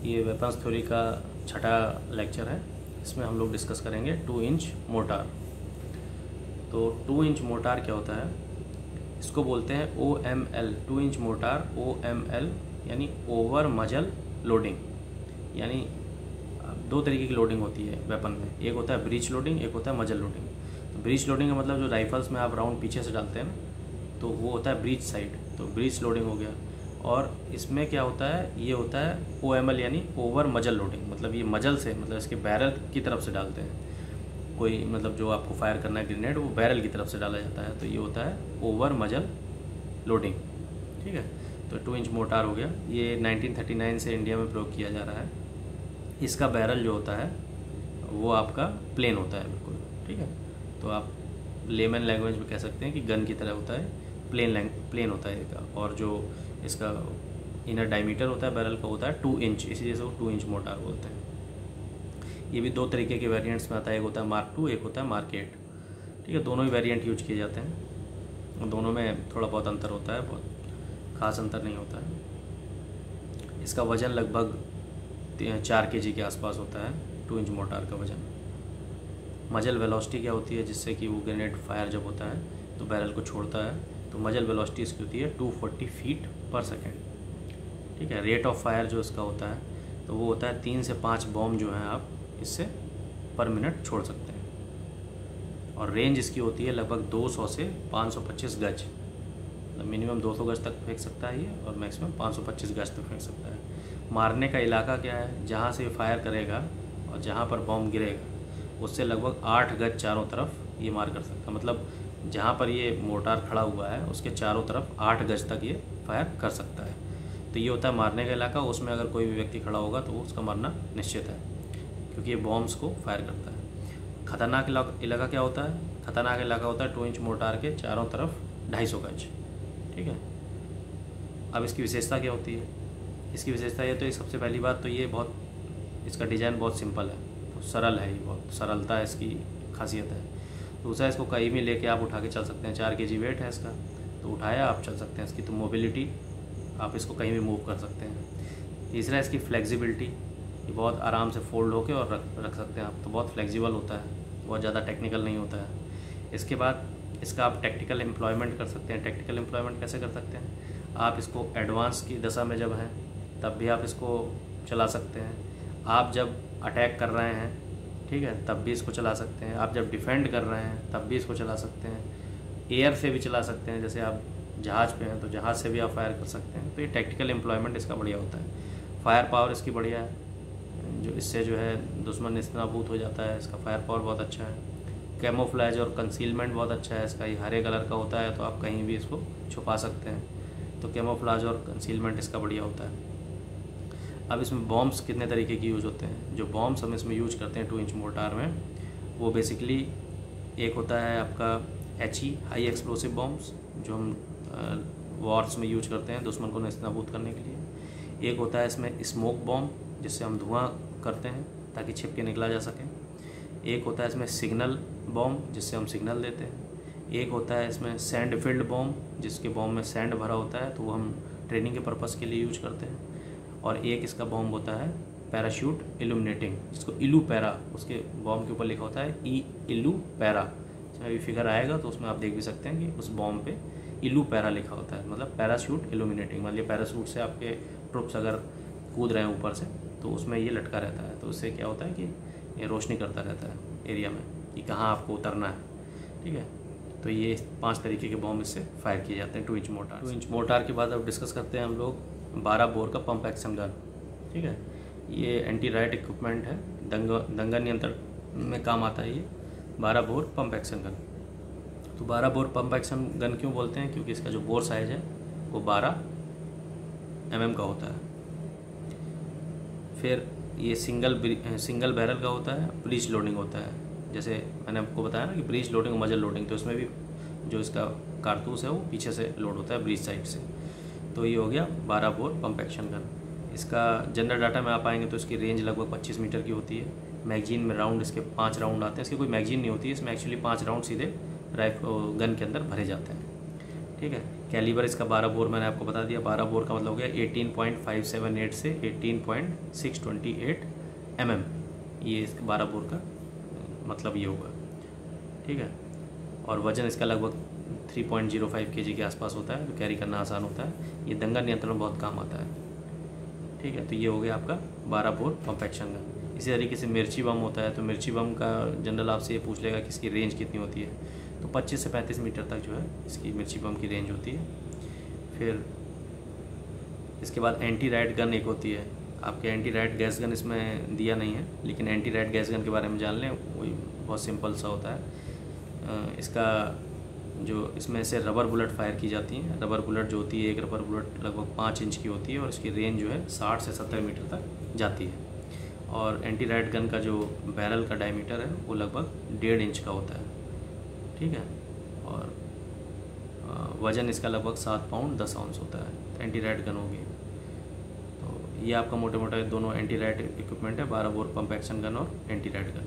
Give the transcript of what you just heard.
ये weapons theory का छठा लेक्चर है। इसमें हम लोग डिस्कस करेंगे 2 इंच मोटार। तो 2 इंच मोटार क्या होता है, इसको बोलते हैं OML, 2 इंच मोटार OML यानी ओवर मजल लोडिंग। यानी दो तरीके की लोडिंग होती है वेपन में, एक होता है ब्रीच लोडिंग, एक होता है मजल लोडिंग। तो ब्रीच लोडिंग का मतलब जो राइफल्स में आप राउंड पीछे से डालते हैं ना, तो वो होता है ब्रीच साइड, तो ब्रीच लोडिंग हो गया। और इसमें क्या होता है, ये होता है OML यानी ओवर मजल लोडिंग, मतलब ये मजल से, मतलब इसके बैरल की तरफ से डालते हैं। कोई मतलब जो आपको फायर करना है ग्रेनेड, वो बैरल की तरफ से डाला जाता है, तो ये होता है ओवर मजल लोडिंग। ठीक है, तो 2 इंच मोटार हो गया। ये 1939 से इंडिया में प्रयोग किया जा रहा है। इसका बैरल जो होता है वो आपका प्लेन होता है बिल्कुल। ठीक है, तो आप लेमन लैंग्वेज में कह सकते हैं कि गन की तरह होता है, प्लेन होता है इसका। और जो इसका इनर डायमीटर होता है बैरल का, होता है 2 इंच, इसी वजह से वो 2 इंच मोटार बोलते हैं। ये भी दो तरीके के वेरिएंट्स में आता है, एक होता है Mark 2, एक होता है Mark 8। ठीक है, दोनों ही वेरिएंट यूज किए जाते हैं, दोनों में थोड़ा बहुत अंतर होता है, बहुत खास अंतर नहीं होता है। इसका वज़न लगभग 4 kg के आसपास होता है 2 इंच मोटार का वज़न। मजल वेलोसिटी क्या होती है, जिससे कि वो ग्रेनेड फायर जब होता है तो बैरल को छोड़ता है, तो मजल वेलोसिटी इसकी होती है 240 फीट पर सेकेंड। ठीक है, रेट ऑफ फायर जो इसका होता है तो वो होता है 3 से 5 बॉम्ब जो हैं आप इससे पर मिनट छोड़ सकते हैं। और रेंज इसकी होती है लगभग 200 से 525 गज, मतलब मिनिमम 200 गज तक फेंक सकता है ये, और मैक्सिमम 525 गज तक फेंक सकता है। मारने का इलाका क्या है, जहाँ से फायर करेगा और जहाँ पर बॉम्ब गिरेगा उससे लगभग 8 गज चारों तरफ ये मार कर सकता है। मतलब जहाँ पर ये मोटार खड़ा हुआ है उसके चारों तरफ 8 गज तक ये फायर कर सकता है। तो ये होता है मारने का इलाका। उसमें अगर कोई भी व्यक्ति खड़ा होगा तो उसका मरना निश्चित है, क्योंकि ये बॉम्ब्स को फायर करता है। खतरनाक इलाका क्या होता है, खतरनाक इलाका होता है 2 इंच मोटार के चारों तरफ 250 गज। ठीक है, अब इसकी विशेषता क्या होती है, इसकी विशेषता ये तो सबसे पहली बात तो ये बहुत, इसका डिज़ाइन बहुत सिंपल है, तो सरल है, ये बहुत सरलता है इसकी खासियत है। दूसरा, इसको कहीं भी लेके आप उठा के चल सकते हैं, 4 kg वेट है इसका, तो उठाया आप चल सकते हैं। इसकी तो मोबिलिटी, आप इसको कहीं भी मूव कर सकते हैं। तीसरा, इसकी फ्लेक्सिबिलिटी, ये बहुत आराम से फोल्ड होके और रख सकते हैं आप, तो बहुत फ्लेक्सिबल होता है, बहुत ज़्यादा टेक्निकल नहीं होता है। इसके बाद इसका आप टेक्टिकल एम्प्लॉयमेंट कर सकते हैं। टेक्टिकल एम्प्लॉयमेंट कैसे कर सकते हैं, आप इसको एडवांस की दशा में जब हैं तब भी आप इसको चला सकते हैं। आप जब अटैक कर रहे हैं, ठीक है, तब भी इसको चला सकते हैं। आप जब डिफेंड कर रहे हैं तब भी इसको चला सकते हैं। एयर से भी चला सकते हैं, जैसे आप जहाज़ पे हैं तो जहाज़ से भी आप फायर कर सकते हैं। तो ये टेक्टिकल एम्प्लॉयमेंट इसका बढ़िया होता है। फायर पावर इसकी बढ़िया है, जो इससे जो है दुश्मन निस्तानाबूद हो जाता है। इसका फायर पावर बहुत अच्छा है। कैमोफ्लेज और कंसीलमेंट बहुत अच्छा है इसका, ये हरे कलर का होता है तो आप कहीं भी इसको छुपा सकते हैं। तो कैमोफ्लेज और कंसीलमेंट इसका बढ़िया होता है। अब इसमें बॉम्ब्स कितने तरीके की यूज होते हैं, जो बॉम्ब्स हम इसमें यूज करते हैं 2 इंच मोटार में, वो बेसिकली एक होता है आपका HE, हाई एक्सप्लोसिव बॉम्ब्स, जो हम वॉर्स में यूज करते हैं दुश्मन को नेस्तनाबूद करने के लिए। एक होता है इसमें स्मोक बॉम्ब, जिससे हम धुआं करते हैं ताकि छिप के निकला जा सके। एक होता है इसमें सिग्नल बॉम्ब, जिससे हम सिग्नल देते हैं। एक होता है इसमें सैंड फिल्ड बॉम्ब, जिसके बॉम्ब में सैंड भरा होता है, तो वो हम ट्रेनिंग के पर्पज़ के लिए यूज करते हैं। और एक इसका बॉम्ब होता है पैराशूट इल्यूमिनेटिंग, जिसको इलू पैरा, उसके बॉम्ब के ऊपर लिखा होता है इलू पैरा। इसमें भी फिगर आएगा तो उसमें आप देख भी सकते हैं कि उस बॉम्ब पे इलू पैरा लिखा होता है, मतलब पैराशूट इल्यूमिनेटिंग। मतलब पैराशूट से आपके ट्रुप्स अगर कूद रहे हैं ऊपर से तो उसमें ये लटका रहता है, तो उससे क्या होता है कि ये रोशनी करता रहता है एरिया में कि कहाँ आपको उतरना है। ठीक है, तो ये 5 तरीके के बॉम्ब इससे फायर किए जाते हैं 2 इंच मोटार। 2 इंच मोटार के बाद अब डिस्कस करते हैं हम लोग 12 बोर का पंप एक्शन गन। ठीक है, ये एंटी राइट इक्विपमेंट है, दंगल नियंत्रण में काम आता है ये 12 बोर पंप एक्शन गन। तो 12 बोर पंप एक्शन गन क्यों बोलते हैं, क्योंकि इसका जो बोर साइज है वो 12 mm का होता है। फिर ये सिंगल बैरल का होता है, ब्रीच लोडिंग होता है। जैसे मैंने आपको बताया ना कि ब्रीच लोडिंग और मजल लोडिंग, तो इसमें भी जो इसका कारतूस है वो पीछे से लोड होता है ब्रीच साइड से। तो ये हो गया 12 बोर पंप एक्शन गन। इसका जनरल डाटा में आप आएंगे तो इसकी रेंज लगभग 25 मीटर की होती है। मैगजीन में राउंड इसके 5 राउंड आते हैं। इसकी कोई मैगजीन नहीं होती है, इसमें एक्चुअली 5 राउंड सीधे गन के अंदर भरे जाते हैं। ठीक है। कैलिबर इसका 12 बोर मैंने आपको बता दिया, 12 बोर का मतलब हो गया 18.578 से 18.628 mm, ये इसका 12 बोर का मतलब ये होगा, ठीक है। और वज़न इसका लगभग 3.05 kg के आसपास होता है, तो कैरी करना आसान होता है। ये दंगा नियंत्रण में बहुत काम आता है, ठीक है। तो ये हो गया आपका 12 बोर पंप एक्शन गन। इसी तरीके से मिर्ची बम होता है, तो मिर्ची बम का जनरल आपसे ये पूछ लेगा कि इसकी रेंज कितनी होती है, तो 25 से 35 मीटर तक जो है इसकी मिर्ची बम की रेंज होती है। फिर इसके बाद एंटी राइट गन एक होती है। आपके एंटी राइट गैस गन इसमें दिया नहीं है, लेकिन एंटी राइट गैस गन के बारे में जान लें, वही बहुत सिंपल सा होता है। इसका जो इसमें से रबर बुलेट फायर की जाती हैं। रबर बुलेट जो होती है, एक रबर बुलेट लगभग 5 इंच की होती है और इसकी रेंज जो है 60 से 70 मीटर तक जाती है। और एंटी राइट गन का जो बैरल का डायमीटर है वो लगभग 1.5 इंच का होता है, ठीक है। और वज़न इसका लगभग 7 पाउंड 10 आउंस होता है। एंटी राइट गन होगी। तो ये आपका मोटे मोटे दोनों एंटी राइट इक्विपमेंट है, 12 बोर पंप एक्शन गन और एंटी राइट गन।